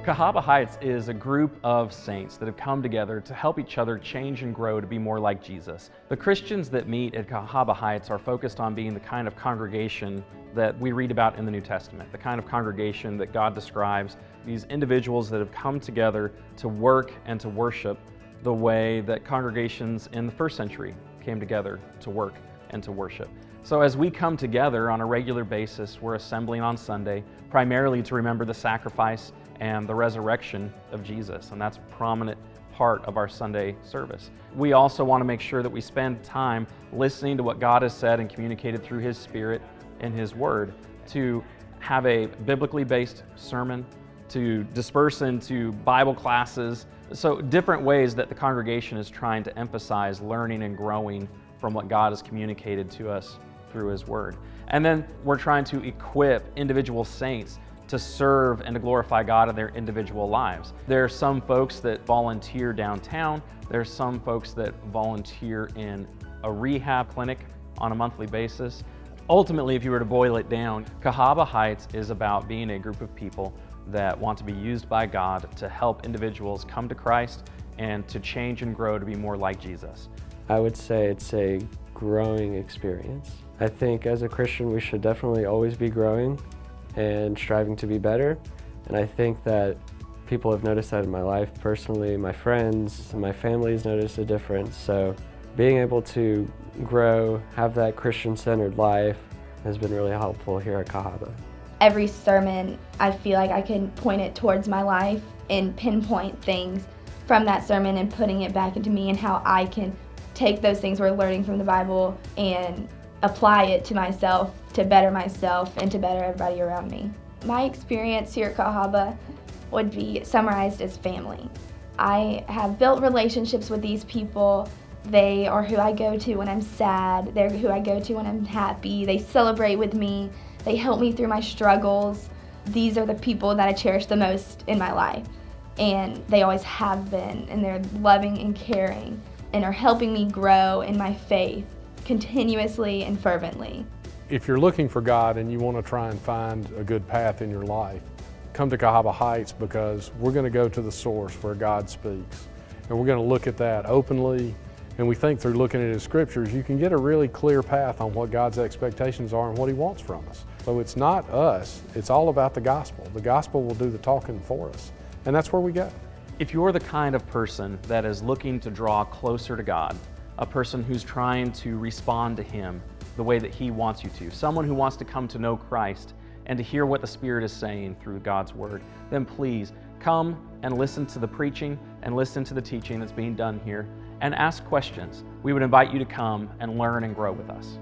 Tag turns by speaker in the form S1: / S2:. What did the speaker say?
S1: Cahaba Heights is a group of saints that have come together to help each other change and grow to be more like Jesus. The Christians that meet at Cahaba Heights are focused on being the kind of congregation that we read about in the New Testament, the kind of congregation that God describes, these individuals that have come together to work and to worship the way that congregations in the first century came together to work and to worship. So as we come together on a regular basis, we're assembling on Sunday, primarily to remember the sacrifice and the resurrection of Jesus, and that's a prominent part of our Sunday service. We also want to make sure that we spend time listening to what God has said and communicated through His Spirit and His Word, to have a biblically based sermon, to disperse into Bible classes, so different ways that the congregation is trying to emphasize learning and growing from what God has communicated to us through His Word. And then we're trying to equip individual saints to serve and to glorify God in their individual lives. There are some folks that volunteer downtown. There's some folks that volunteer in a rehab clinic on a monthly basis. Ultimately, if you were to boil it down, Cahaba Heights is about being a group of people that want to be used by God to help individuals come to Christ and to change and grow to be more like Jesus.
S2: I would say it's a growing experience. I think as a Christian we should definitely always be growing and striving to be better, and I think that people have noticed that in my life personally. My friends and my family has noticed a difference, so being able to grow, have that Christian-centered life has been really helpful here at Cahaba.
S3: Every sermon, I feel like I can point it towards my life and pinpoint things from that sermon and putting it back into me, and how I can take those things we're learning from the Bible and apply it to myself, to better myself and to better everybody around me. My experience here at Cahaba would be summarized as family. I have built relationships with these people. They are who I go to when I'm sad. They're who I go to when I'm happy. They celebrate with me. They help me through my struggles. These are the people that I cherish the most in my life, and they always have been, and they're loving and caring and are helping me grow in my faith continuously and fervently.
S4: If you're looking for God and you want to try and find a good path in your life, come to Cahaba Heights, because we're going to go to the source where God speaks, and we're going to look at that openly. And we think through looking at His scriptures, you can get a really clear path on what God's expectations are and what He wants from us. So it's not us, it's all about the gospel. The gospel will do the talking for us, and that's where we go.
S1: If you're the kind of person that is looking to draw closer to God, a person who's trying to respond to Him the way that He wants you to, someone who wants to come to know Christ and to hear what the Spirit is saying through God's Word, then please come and listen to the preaching and listen to the teaching that's being done here and ask questions. We would invite you to come and learn and grow with us.